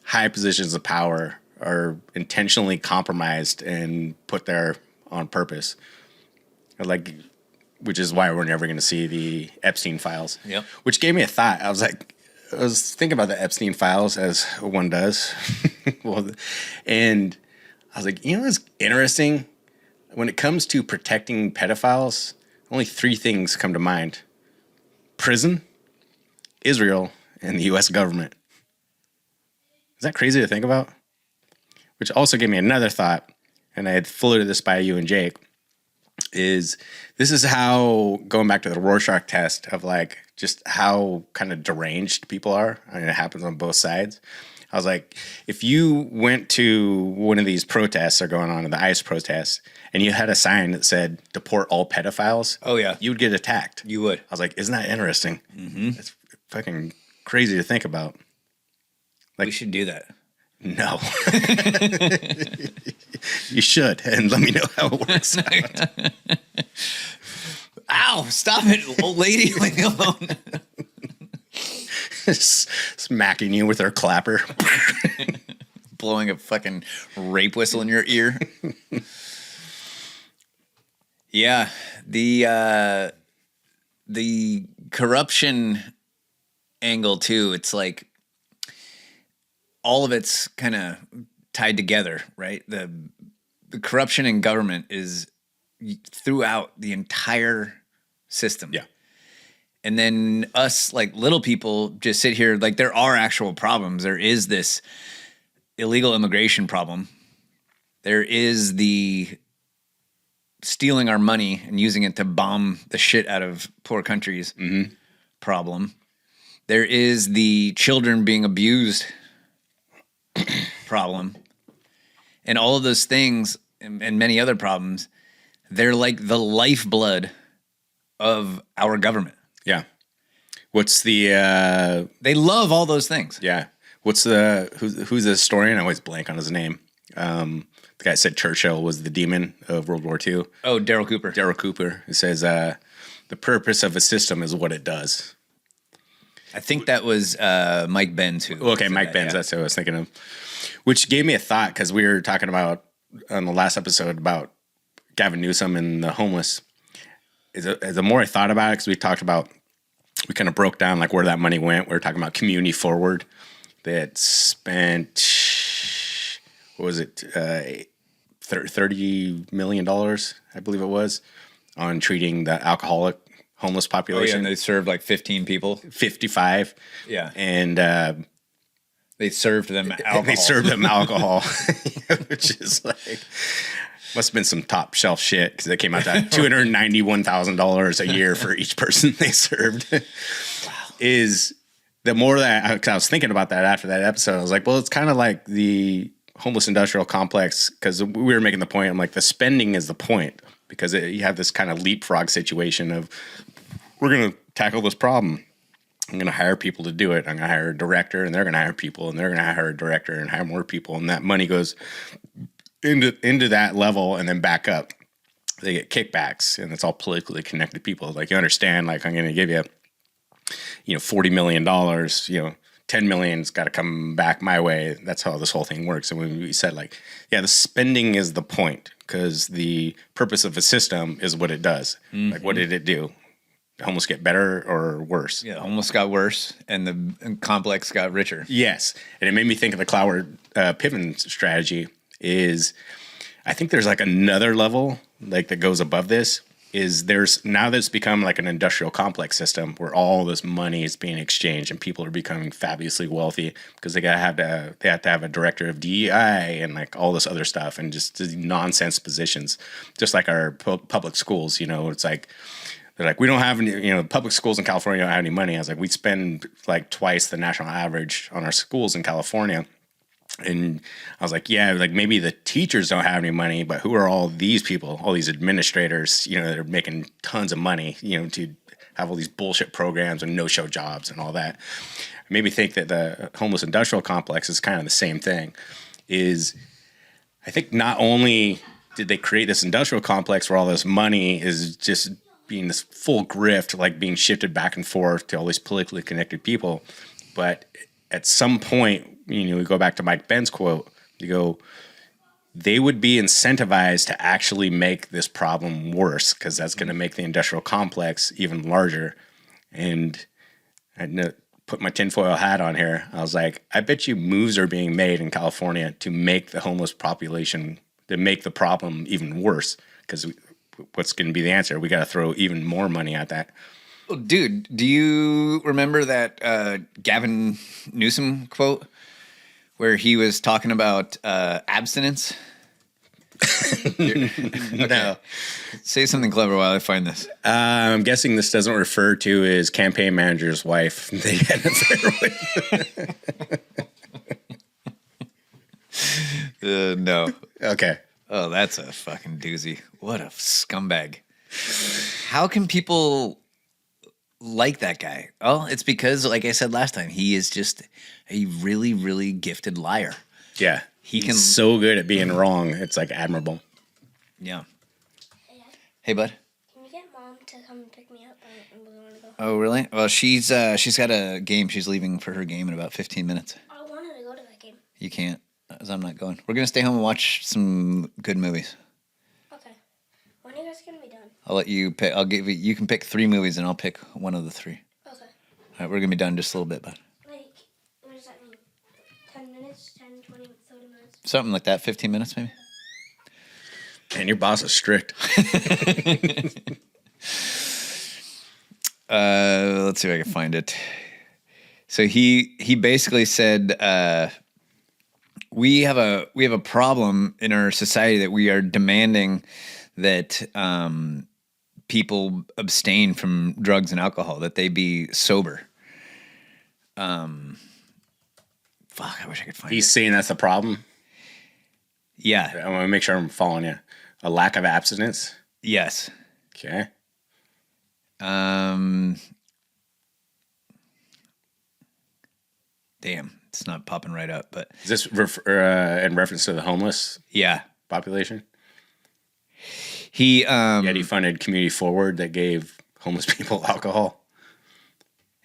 Speaker 9: high positions of power are intentionally compromised and put there on purpose. Like, which is why we're never going to see the Epstein files.
Speaker 10: Yep.
Speaker 9: Which gave me a thought. I was thinking about the Epstein files, as one does. Well, and I was like, you know what's interesting? When it comes to protecting pedophiles, only 3 things come to mind: prison, Israel, and the U.S. government. Is that crazy to think about? Which also gave me another thought, and I had floated this by you and Jake, is this is how, going back to the Rorschach test of like just how kind of deranged people are. I mean, it happens on both sides. I was like, if you went to one of these protests that are going on in the ICE protests, and you had a sign that said "Deport all pedophiles,"
Speaker 10: oh yeah,
Speaker 9: you would get attacked.
Speaker 10: You would.
Speaker 9: I was like, isn't that interesting?
Speaker 10: Mm-hmm.
Speaker 9: It's fucking crazy to think about.
Speaker 10: Like, we should do that.
Speaker 9: No. You should, and let me know how it works out.
Speaker 10: Ow, stop it, old lady. Leave me alone.
Speaker 9: Smacking you with her clapper.
Speaker 10: Blowing a fucking rape whistle in your ear. Yeah, the corruption angle too. It's like all of it's kind of tied together, right? The corruption in government is throughout the entire system.
Speaker 9: Yeah.
Speaker 10: And then us, like little people, just sit here. Like, there are actual problems. There is this illegal immigration problem. There is the stealing our money and using it to bomb the shit out of poor countries problem. There is the children being abused problem. And all of those things and many other problems, they're like the lifeblood of our government.
Speaker 9: Yeah. What's the
Speaker 10: they love all those things.
Speaker 9: Yeah. What's the who's the historian? I always blank on his name. The guy said Churchill was the demon of World War II.
Speaker 10: Oh, Daryl Cooper.
Speaker 9: Daryl Cooper. It says the purpose of a system is what it does.
Speaker 10: I think that was Mike Benz who.
Speaker 9: Okay, Mike Benz. Yeah. That's what I was thinking of. Which gave me a thought, because we were talking about on the last episode about Gavin Newsom and the homeless. The more I thought about it, because we kind of broke down like where that money went. We were talking about Community Forward that spent, what was it, $30 million, I believe it was, on treating the alcoholic homeless population.
Speaker 10: Oh, yeah, and they served like 15 people.
Speaker 9: 55.
Speaker 10: Yeah.
Speaker 9: And
Speaker 10: they served them alcohol.
Speaker 9: They served them alcohol, which is like, must have been some top shelf shit, because it came out to $291,000 a year for each person they served. Wow. Is the more that, because I was thinking about that after that episode, I was like, well, it's kind of like the homeless industrial complex, because we were making the point, I'm like, the spending is the point, because you have this kind of leapfrog situation of, we're going to tackle this problem. I'm going to hire people to do it. I'm going to hire a director, and they're going to hire people, and they're going to hire a director and hire more people. And that money goes into that level and then back up. They get kickbacks, and it's all politically connected people. Like, you understand, like, I'm going to give you, $40 million, $10 million's got to come back my way. That's how this whole thing works. And when we said, like, yeah, the spending is the point, because the purpose of a system is what it does. Mm-hmm. Like, what did it do? The homeless get better or worse?
Speaker 10: Yeah, homeless got worse, and the complex got richer.
Speaker 9: Yes, and it made me think of the Cloward Piven strategy. Is, I think there's like another level like that goes above this. Is there's now that's become like an industrial complex system where all this money is being exchanged and people are becoming fabulously wealthy because they have to have a director of DEI and like all this other stuff and just nonsense positions, just like our public schools. It's like, they're like, we don't have any, public schools in California don't have any money. I was like, we spend like twice the national average on our schools in California. And I was like, yeah, like maybe the teachers don't have any money, but who are all these people, all these administrators, that are making tons of money, to have all these bullshit programs and no-show jobs and all that. It made me think that the homeless industrial complex is kind of the same thing. Is I think not only did they create this industrial complex where all this money is just being this full grift, like being shifted back and forth to all these politically connected people. But at some point, we go back to Mike Ben's quote, You go, they would be incentivized to actually make this problem worse because that's going to make the industrial complex even larger. And I put my tinfoil hat on here. I was like, I bet you moves are being made in California to make the homeless population, to make the problem even worse. Because what's going to be the answer? We got to throw even more money at that.
Speaker 10: Well, dude, do you remember that Gavin Newsom quote where he was talking about abstinence?
Speaker 9: No.
Speaker 10: Say something clever while I find this.
Speaker 9: I'm guessing this doesn't refer to his campaign manager's wife. They had an affair with.
Speaker 10: No.
Speaker 9: Okay.
Speaker 10: Oh, that's a fucking doozy. What a scumbag. How can people like that guy? Oh, it's because, like I said last time, he is just a really, really gifted liar.
Speaker 9: Yeah. He's so good at being wrong. It's like admirable.
Speaker 10: Yeah. Hey, bud.
Speaker 13: Can you get Mom to come and pick me up? I really want to go.
Speaker 10: Oh, really? Well, she's got a game. She's leaving for her game in about 15 minutes.
Speaker 13: I wanted to go to that game.
Speaker 10: You can't, as I'm not going. We're gonna stay home and watch some good movies.
Speaker 13: Okay. When are you guys gonna be done?
Speaker 10: I'll let you pick. I'll give you. You can pick 3 movies, and I'll pick one of the 3.
Speaker 13: Okay.
Speaker 10: All right, we're gonna be done just a little bit, bud.
Speaker 13: Like, what does that mean? 10 minutes? 10, 20, 30 minutes?
Speaker 10: Something like that. 15 minutes, maybe.
Speaker 9: And your boss is strict.
Speaker 10: Let's see if I can find it. So he basically said we have a problem in our society that we are demanding that people abstain from drugs and alcohol, that they be sober. Fuck, I wish I could find it.
Speaker 9: He's saying that's the problem?
Speaker 10: Yeah.
Speaker 9: I want to make sure I'm following you. A lack of abstinence?
Speaker 10: Yes.
Speaker 9: Okay.
Speaker 10: Damn, it's not popping right up, but
Speaker 9: is this in reference to the homeless?
Speaker 10: Yeah,
Speaker 9: population.
Speaker 10: He
Speaker 9: he funded Community Forward that gave homeless people alcohol,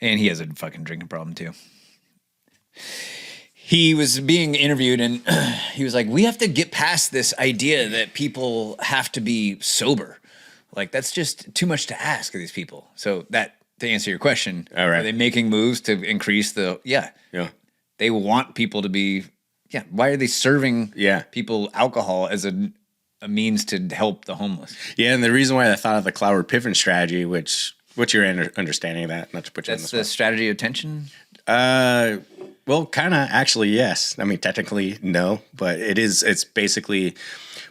Speaker 10: and he has a fucking drinking problem too. He was being interviewed, and he was like, "We have to get past this idea that people have to be sober." Like, that's just too much to ask of these people. So that, to answer your question,
Speaker 9: all right,
Speaker 10: are they making moves to increase the, yeah. They want people to be, why are they serving people alcohol as a means to help the homeless?
Speaker 9: Yeah, and the reason why I thought of the Cloward Piven strategy, what's your understanding of that? Not to put you on the spot.
Speaker 10: That's the strategy of tension?
Speaker 9: Well, kind of, actually, yes. I mean, technically, no, but it's basically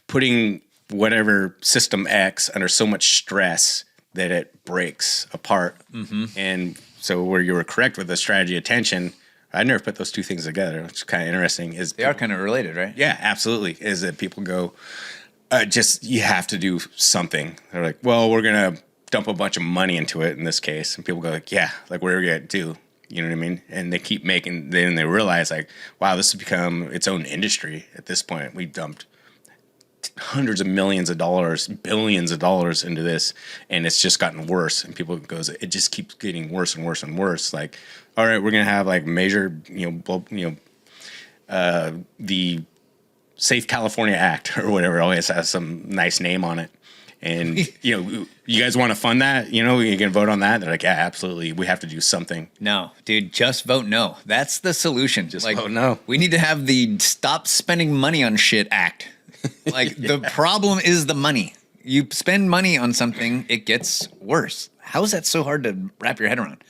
Speaker 9: putting whatever system X under so much stress that it breaks apart.
Speaker 10: Mm-hmm.
Speaker 9: And so where you were correct with the strategy of tension, I never put those two things together, which is kind of interesting.
Speaker 10: They are kind of related, right?
Speaker 9: Yeah, absolutely. Is that people go, you have to do something. They're like, well, we're going to dump a bunch of money into it in this case. And people go like, yeah, like what are we going to do? You know what I mean? And they keep making, then they realize like, wow, this has become its own industry at this point. We dumped hundreds of millions of dollars, billions of dollars into this, and it's just gotten worse. And people goes, it just keeps getting worse and worse and worse. Like, all right, we're gonna have like major, the Safe California Act or whatever. It always has some nice name on it. And you guys want to fund that? You can vote on that. They're like, yeah, absolutely. We have to do something.
Speaker 10: No, dude, just vote no. That's the solution.
Speaker 9: Just vote no.
Speaker 10: We need to have the Stop Spending Money on Shit Act. Like, the problem is the money. You spend money on something, it gets worse. How is that so hard to wrap your head around?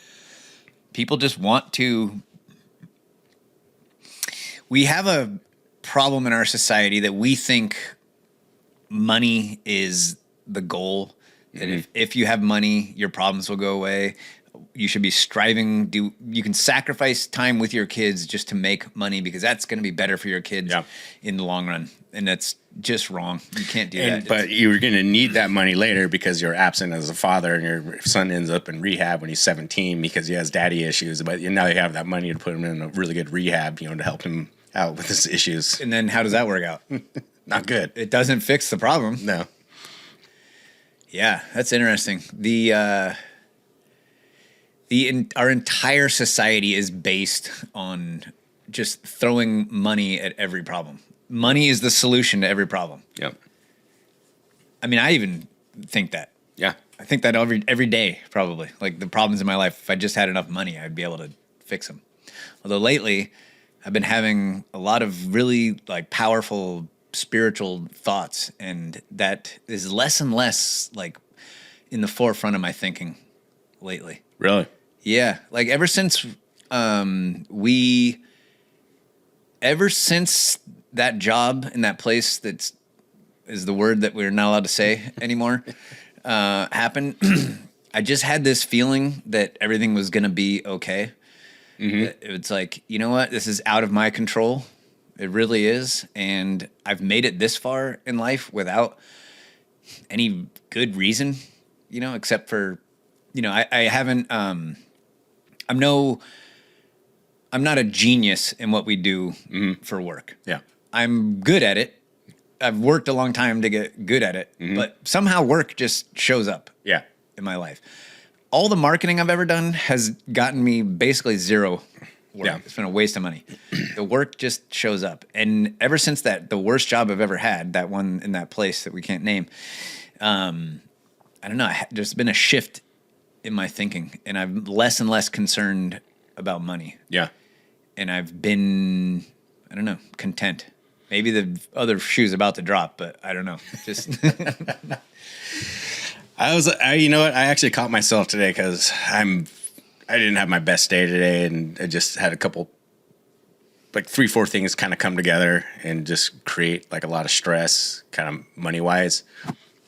Speaker 10: People just want to... We have a problem in our society that we think money is the goal. That if you have money, your problems will go away. You should be striving. You can sacrifice time with your kids just to make money because that's going to be better for your kids in the long run. And that's just wrong. You can't do that.
Speaker 9: But you're going to need that money later because you're absent as a father and your son ends up in rehab when he's 17 because he has daddy issues. But now you have that money to put him in a really good rehab, to help him out with his issues.
Speaker 10: And then how does that work out?
Speaker 9: Not good.
Speaker 10: It doesn't fix the problem.
Speaker 9: No.
Speaker 10: Yeah, that's interesting. Our entire society is based on just throwing money at every problem. money is the solution to every problem.
Speaker 9: Yep.
Speaker 10: I mean, I even think that.
Speaker 9: Yeah.
Speaker 10: I think that every day, probably. Like the problems in my life, if I just had enough money, I'd be able to fix them. Although lately, I've been having a lot of really like powerful spiritual thoughts, and that is less and less like in the forefront of my thinking lately.
Speaker 9: Really?
Speaker 10: Yeah. Like ever since that job in that place is the word that we're not allowed to say anymore happened, I just had this feeling that everything was going to be okay. It's like, you know what? This is out of my control. It really is. And I've made it this far in life without any good reason, you know, except for, you know, I haven't, I'm not a genius in what we do for work.
Speaker 9: Yeah.
Speaker 10: I'm good at it. I've worked a long time to get good at it, but somehow work just shows up in my life. All the marketing I've ever done has gotten me basically zero work. Yeah. It's been a waste of money. The work just shows up. And ever since the worst job I've ever had, that one in that place that we can't name, I don't know, there's been a shift in my thinking, and I'm less and less concerned about money.
Speaker 9: Yeah.
Speaker 10: And I've been, I don't know, content. Maybe the other shoe's about to drop, but I don't know. Just
Speaker 9: you know what? I actually caught myself today because I didn't have my best day today, and I just had a couple, like 3-4 things kind of come together and just create like a lot of stress, kind of money wise.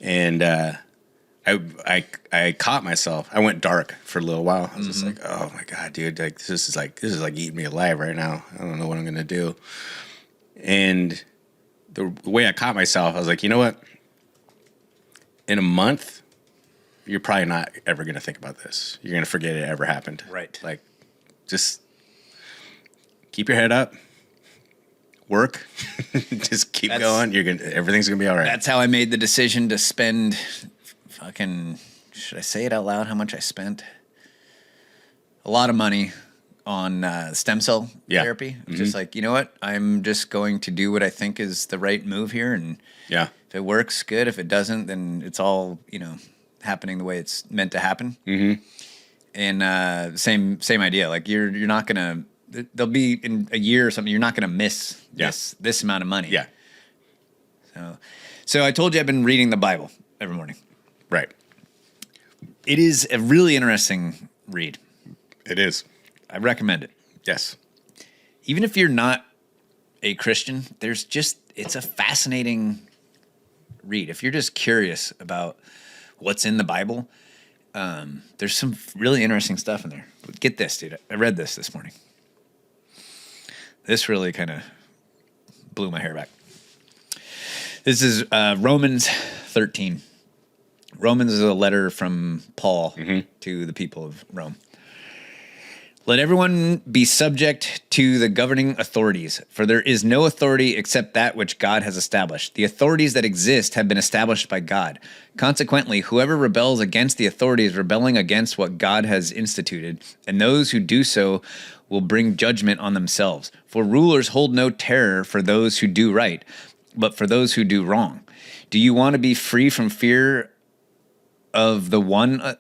Speaker 9: And I caught myself. I went dark for a little while. I was just like, oh my God, dude, like this is like eating me alive right now. I don't know what I'm gonna do. And the way I caught myself, I was like, you know what? In a month, you're probably not ever going to think about this. You're going to forget it ever happened.
Speaker 10: Right.
Speaker 9: Like, just keep your head up, work, just keep going. Everything's going to be all right.
Speaker 10: That's how I made the decision to spend should I say it out loud how much I spent? A lot of money on stem cell therapy. Just like, you know what? I'm just going to do what I think is the right move here. And if it works, good. If it doesn't, then it's all, you know, happening the way it's meant to happen. And same idea. Like you're not going to, there'll be in a year or something, you're not going to miss this amount of money.
Speaker 9: Yeah.
Speaker 10: So I told you I've been reading the Bible every morning.
Speaker 9: Right.
Speaker 10: It is a really interesting read.
Speaker 9: It is.
Speaker 10: I recommend it.
Speaker 9: Yes.
Speaker 10: Even if you're not a Christian, it's a fascinating read. If you're just curious about what's in the Bible, there's some really interesting stuff in there. But get this, dude. I read this morning. This really kind of blew my hair back. This is Romans 13. Romans is a letter from Paul to the people of Rome. Let everyone be subject to the governing authorities, for there is no authority except that which God has established. The authorities that exist have been established by God. Consequently, whoever rebels against the authority is rebelling against what God has instituted, and those who do so will bring judgment on themselves. For rulers hold no terror for those who do right, but for those who do wrong. Do you want to be free from fear of the one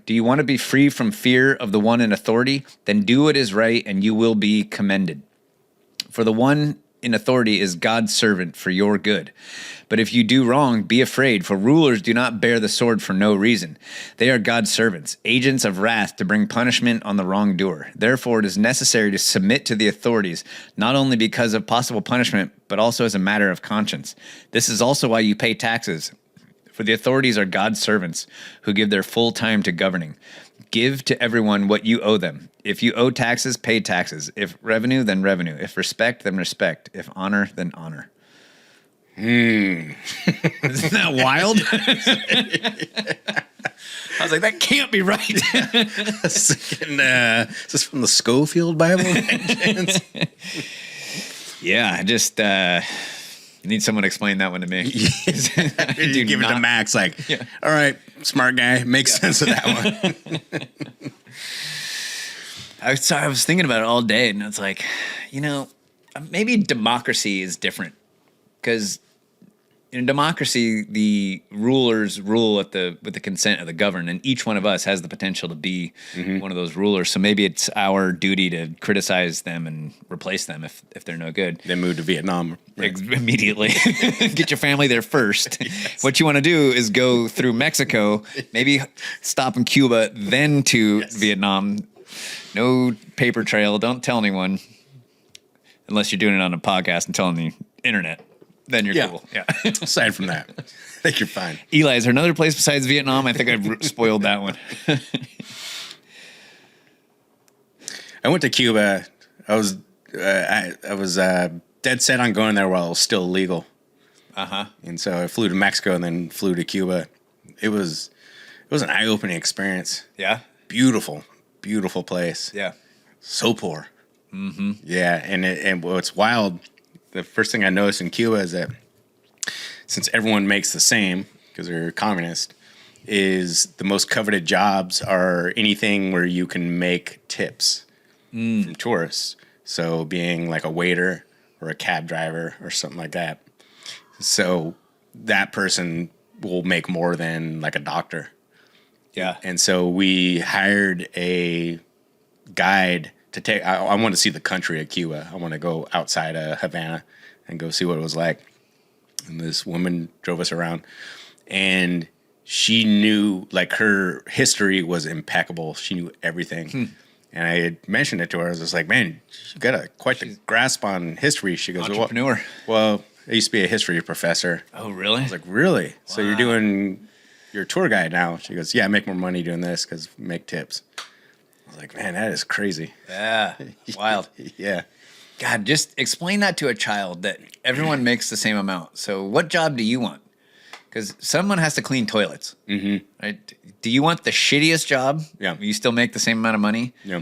Speaker 10: Do you want to be free from fear of the one in authority? Then do what is right, and you will be commended. For the one in authority is God's servant for your good. But if you do wrong, be afraid, for rulers do not bear the sword for no reason. They are God's servants, agents of wrath to bring punishment on the wrongdoer. Therefore, it is necessary to submit to the authorities, not only because of possible punishment, but also as a matter of conscience. This is also why you pay taxes. For the authorities are God's servants who give their full time to governing. Give to everyone what you owe them. If you owe taxes, pay taxes. If revenue, then revenue. If respect, then respect. If honor, then honor. Isn't that wild? I was like, that can't be right.
Speaker 9: Is this from the Schofield Bible?
Speaker 10: Yeah, I just need someone to explain that one to me.
Speaker 9: You give it to Max, like, all right, smart guy, makes sense of that one.
Speaker 10: I was thinking about it all day, and it's like, you know, maybe democracy is different because in a democracy, the rulers rule with the consent of the governed, and each one of us has the potential to be one of those rulers. So maybe it's our duty to criticize them and replace them if they're no good.
Speaker 9: Then move to Vietnam.
Speaker 10: Immediately. Get your family there first. Yes. What you want to do is go through Mexico, maybe stop in Cuba, then to Vietnam. No paper trail. Don't tell anyone. Unless you're doing it on a podcast and telling the internet. Then you're cool. Yeah.
Speaker 9: Aside from that, I think you're fine.
Speaker 10: Eli, is there another place besides Vietnam? I think I've spoiled that one.
Speaker 9: I went to Cuba. I was dead set on going there while it was still legal. And so I flew to Mexico and then flew to Cuba. It was an eye-opening experience.
Speaker 10: Yeah.
Speaker 9: Beautiful place.
Speaker 10: Yeah.
Speaker 9: So poor. Yeah, and what's wild. The first thing I noticed in Cuba is that since everyone makes the same because they're communist, is the most coveted jobs are anything where you can make tips from tourists. So being like a waiter or a cab driver or something like that. So that person will make more than like a doctor.
Speaker 10: Yeah.
Speaker 9: And so we hired a guide to take. I want to see the country of Cuba. I want to go outside of Havana and go see what it was like. And this woman drove us around, and she knew, like, her history was impeccable. She knew everything. And I had mentioned it to her. I was just like, man, you got quite the grasp on history. She goes,
Speaker 10: entrepreneur.
Speaker 9: Well, I used to be a history professor.
Speaker 10: Oh, really?
Speaker 9: I was like, really?
Speaker 10: Wow.
Speaker 9: So you're a tour guide now? She goes, yeah, I make more money doing this because make tips. I was like, man, that is crazy.
Speaker 10: Yeah, wild.
Speaker 9: Yeah.
Speaker 10: God, just explain that to a child that everyone makes the same amount. So what job do you want? Because someone has to clean toilets. Right? Do you want the shittiest job?
Speaker 9: Yeah.
Speaker 10: You still make the same amount of money?
Speaker 9: Yeah.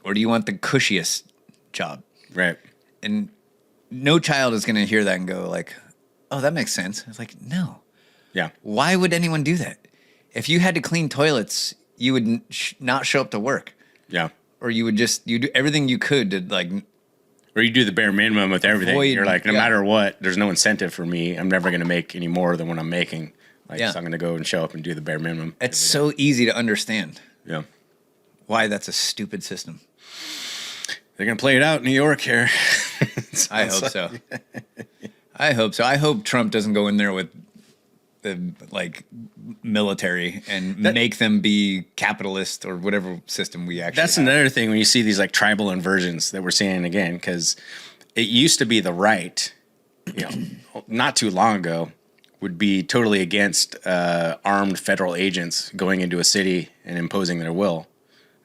Speaker 10: Or do you want the cushiest job?
Speaker 9: Right.
Speaker 10: And no child is going to hear that and go like, oh, that makes sense. It's like, no.
Speaker 9: Yeah.
Speaker 10: Why would anyone do that? If you had to clean toilets, you would not show up to work.
Speaker 9: Yeah.
Speaker 10: Or you do everything you could to like...
Speaker 9: Or you do the bare minimum with everything. You're like, no
Speaker 10: yeah.
Speaker 9: matter what, there's no incentive for me. I'm never going to make any more than what I'm making. Like, so I'm going to go and show up and do the bare minimum.
Speaker 10: It's so easy to understand.
Speaker 9: Yeah.
Speaker 10: Why that's a stupid system.
Speaker 9: They're going to play it out in New York here.
Speaker 10: I hope so. I hope so. I hope Trump doesn't go in there with the military and make them be capitalist or whatever system we actually
Speaker 9: That's
Speaker 10: have.
Speaker 9: another thing when you see these like tribal inversions that we're seeing again, because it used to be the right, not too long ago, would be totally against armed federal agents going into a city and imposing their will.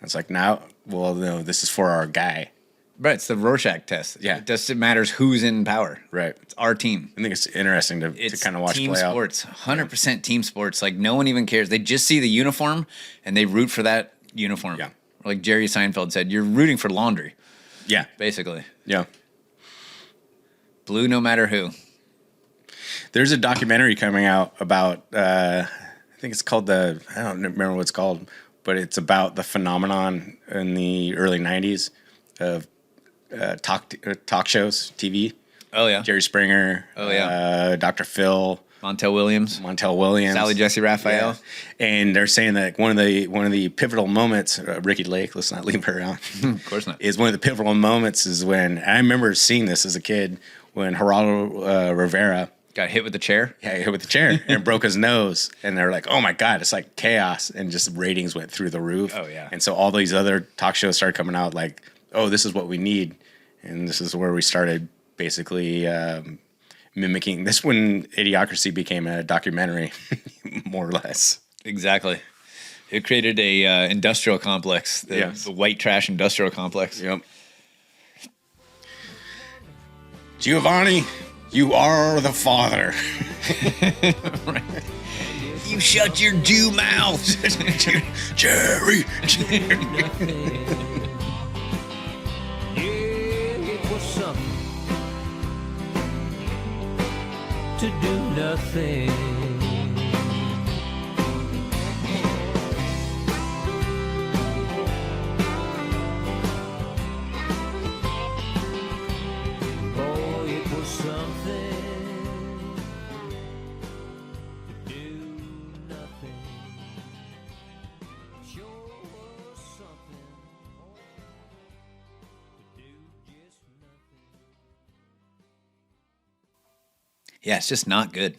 Speaker 9: It's like now, well, no, this is for our guy.
Speaker 10: Right, it's the Rorschach test.
Speaker 9: Yeah.
Speaker 10: It doesn't matter who's in power.
Speaker 9: Right.
Speaker 10: It's our team.
Speaker 9: I think it's interesting to kind of watch
Speaker 10: team
Speaker 9: play out.
Speaker 10: sports, 100% team sports. Like, no one even cares. They just see the uniform, and they root for that uniform.
Speaker 9: Yeah.
Speaker 10: Like Jerry Seinfeld said, you're rooting for laundry.
Speaker 9: Yeah.
Speaker 10: Basically.
Speaker 9: Yeah.
Speaker 10: Blue no matter who.
Speaker 9: There's a documentary coming out about, I think it's called I don't remember what it's called, but it's about the phenomenon in the early 90s of talk shows, TV.
Speaker 10: Oh, yeah.
Speaker 9: Jerry Springer.
Speaker 10: Oh, yeah.
Speaker 9: Dr. Phil.
Speaker 10: Montel Williams.
Speaker 9: Sally
Speaker 10: Jesse Raphael.
Speaker 9: Yeah. And they're saying that one of the pivotal moments, Ricky Lake, let's not leave her out.
Speaker 10: Of course not.
Speaker 9: Is one of the pivotal moments is when, I remember seeing this as a kid, when Geraldo Rivera
Speaker 10: got hit with the chair?
Speaker 9: Yeah, hit with the chair and broke his nose. And they're like, oh my God, it's like chaos. And just ratings went through the roof.
Speaker 10: Oh, yeah.
Speaker 9: And so all these other talk shows started coming out like, oh, this is what we need. And this is where we started basically mimicking. This when Idiocracy became a documentary, more or less.
Speaker 10: Exactly. It created a industrial complex, the white trash industrial complex.
Speaker 9: Yep. Giovanni, you are the father.
Speaker 10: Right. You shut your Jew mouth.
Speaker 9: Jerry.
Speaker 5: It was something to do nothing.
Speaker 10: Yeah, it's just not good.